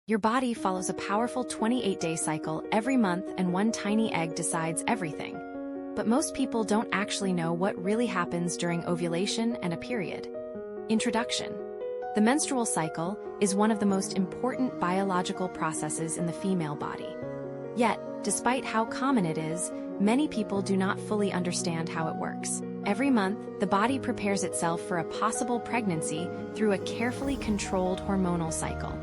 Your body follows a powerful 28-day cycle every month, and one tiny egg decides everything. But most people don't actually know what really happens during ovulation and a period. Introduction. The menstrual cycle is one of the most important biological processes in the female body. Yet, despite how common it is, many people do not fully understand how it works. Every month, the body prepares itself for a possible pregnancy through a carefully controlled hormonal cycle.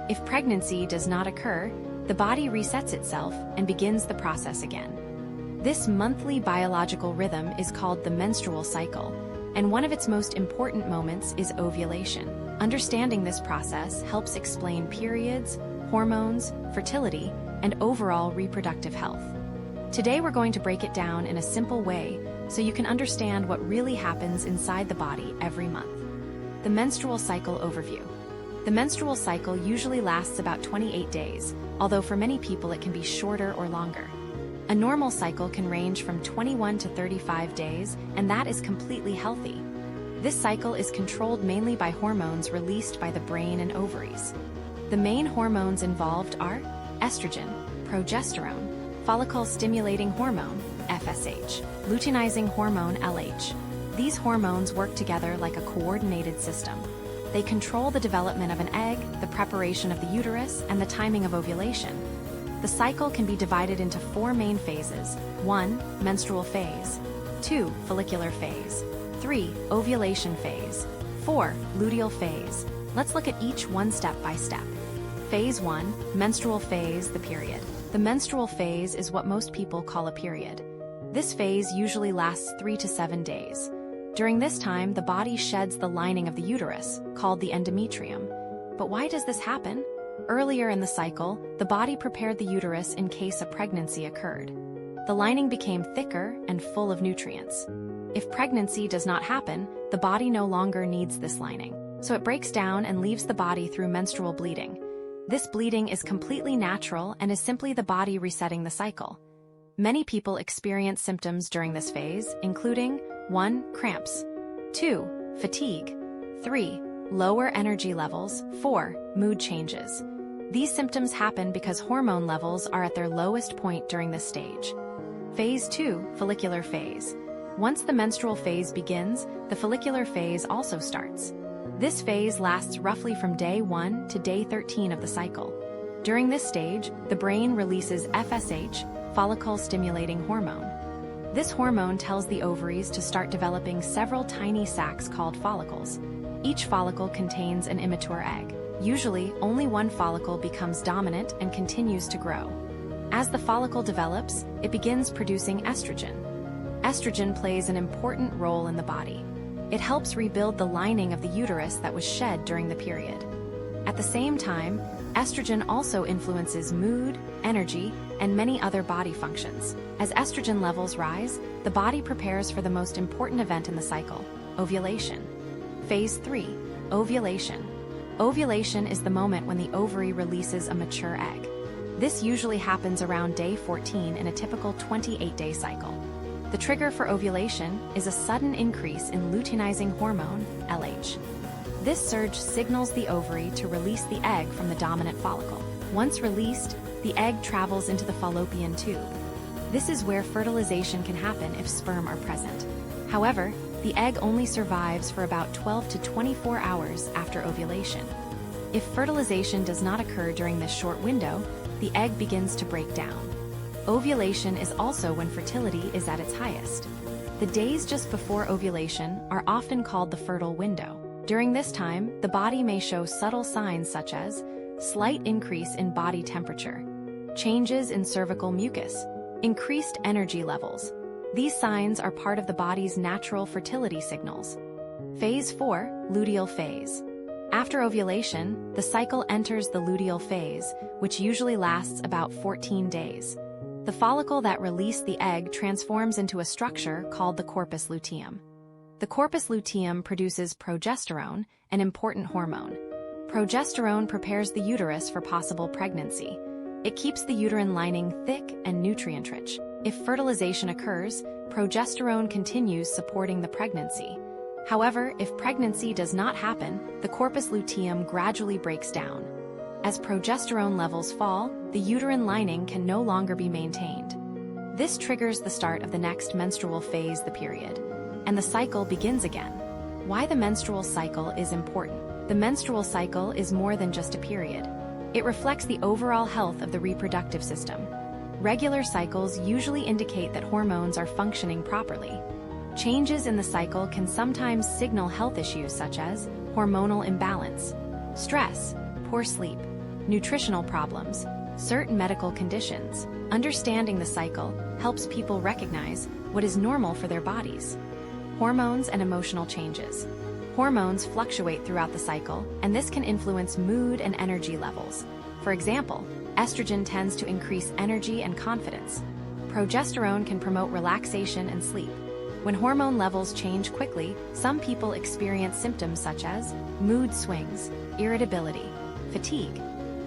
If pregnancy does not occur, the body resets itself and begins the process again. This monthly biological rhythm is called the menstrual cycle, and one of its most important moments is ovulation. Understanding this process helps explain periods, hormones, fertility, and overall reproductive health. Today we're going to break it down in a simple way so you can understand what really happens inside the body every month. The menstrual cycle overview. The menstrual cycle usually lasts about 28 days, although for many people it can be shorter or longer. A normal cycle can range from 21 to 35 days, and that is completely healthy. This cycle is controlled mainly by hormones released by the brain and ovaries. The main hormones involved are estrogen, progesterone, follicle-stimulating hormone, FSH, luteinizing hormone, LH. These hormones work together like a coordinated system. They control the development of an egg, the preparation of the uterus, and the timing of ovulation. The cycle can be divided into 4 main phases: 1. Menstrual phase, 2. Follicular phase, 3. Ovulation phase, 4. Luteal phase. Let's look at each one step by step. Phase 1. Menstrual phase, the period. The menstrual phase is what most people call a period. This phase usually lasts 3 to 7 days. During this time, the body sheds the lining of the uterus, called the endometrium. But why does this happen? Earlier in the cycle, the body prepared the uterus in case a pregnancy occurred. The lining became thicker and full of nutrients. If pregnancy does not happen, the body no longer needs this lining, so it breaks down and leaves the body through menstrual bleeding. This bleeding is completely natural and is simply the body resetting the cycle. Many people experience symptoms during this phase, including 1. Cramps, 2. Fatigue, 3. Lower energy levels, 4. Mood changes. These symptoms happen because hormone levels are at their lowest point during this stage. Phase 2. Follicular phase. Once the menstrual phase begins, the follicular phase also starts. This phase lasts roughly from day 1 to day 13 of the cycle. During this stage, the brain releases FSH, follicle-stimulating hormone. This hormone tells the ovaries to start developing several tiny sacs called follicles. Each follicle contains an immature egg. Usually, only one follicle becomes dominant and continues to grow. As the follicle develops, it begins producing estrogen. Estrogen plays an important role in the body. It helps rebuild the lining of the uterus that was shed during the period. At the same time, estrogen also influences mood, energy, and many other body functions. As estrogen levels rise, the body prepares for the most important event in the cycle, ovulation. Phase 3. Ovulation. Ovulation is the moment when the ovary releases a mature egg. This usually happens around day 14 in a typical 28-day cycle. The trigger for ovulation is a sudden increase in luteinizing hormone, LH. This surge signals the ovary to release the egg from the dominant follicle. Once released, the egg travels into the fallopian tube. This is where fertilization can happen if sperm are present. However, the egg only survives for about 12 to 24 hours after ovulation. If fertilization does not occur during this short window, the egg begins to break down. Ovulation is also when fertility is at its highest. The days just before ovulation are often called the fertile window. During this time, the body may show subtle signs such as slight increase in body temperature, changes in cervical mucus, increased energy levels. These signs are part of the body's natural fertility signals. Phase 4. Luteal phase. After ovulation, the cycle enters the luteal phase, which usually lasts about 14 days. The follicle that released the egg transforms into a structure called the corpus luteum. The corpus luteum produces progesterone, an important hormone. Progesterone prepares the uterus for possible pregnancy. It keeps the uterine lining thick and nutrient-rich. If fertilization occurs, progesterone continues supporting the pregnancy. However, if pregnancy does not happen, the corpus luteum gradually breaks down. As progesterone levels fall, the uterine lining can no longer be maintained. This triggers the start of the next menstrual phase, the period, and the cycle begins again. Why the menstrual cycle is important. The menstrual cycle is more than just a period. It reflects the overall health of the reproductive system. Regular cycles usually indicate that hormones are functioning properly. Changes in the cycle can sometimes signal health issues such as hormonal imbalance, stress, poor sleep, nutritional problems, certain medical conditions. Understanding the cycle helps people recognize what is normal for their bodies. Hormones and emotional changes. Hormones fluctuate throughout the cycle, and this can influence mood and energy levels. For example, estrogen tends to increase energy and confidence. Progesterone can promote relaxation and sleep. When hormone levels change quickly, some people experience symptoms such as mood swings, irritability, fatigue.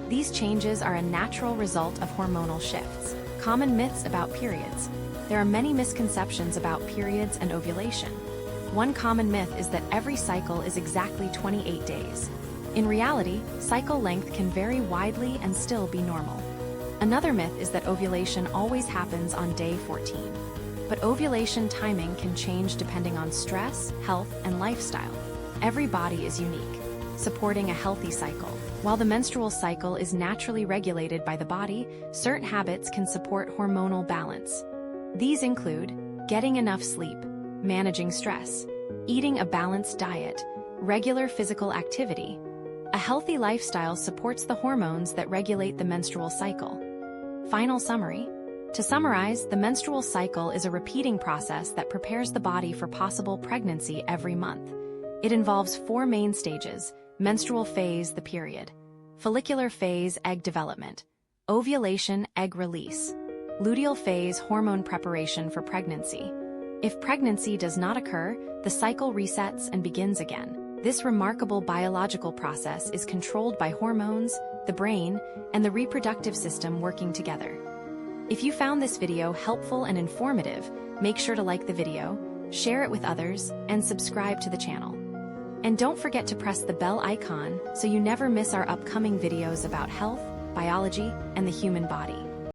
These changes are a natural result of hormonal shifts. Common myths about periods. There are many misconceptions about periods and ovulation. One common myth is that every cycle is exactly 28 days. In reality, cycle length can vary widely and still be normal. Another myth is that ovulation always happens on day 14. But ovulation timing can change depending on stress, health, and lifestyle. Every body is unique, supporting a healthy cycle. While the menstrual cycle is naturally regulated by the body, certain habits can support hormonal balance. These include getting enough sleep, managing stress, eating a balanced diet, regular physical activity. A healthy lifestyle supports the hormones that regulate the menstrual cycle. Final summary. To summarize, the menstrual cycle is a repeating process that prepares the body for possible pregnancy every month. It involves 4 main stages: menstrual phase, the period; follicular phase, egg development; ovulation, egg release; luteal phase, hormone preparation for pregnancy. If pregnancy does not occur, the cycle resets and begins again. This remarkable biological process is controlled by hormones, the brain, and the reproductive system working together. If you found this video helpful and informative, make sure to like the video, share it with others, and subscribe to the channel. And don't forget to press the bell icon so you never miss our upcoming videos about health, biology, and the human body.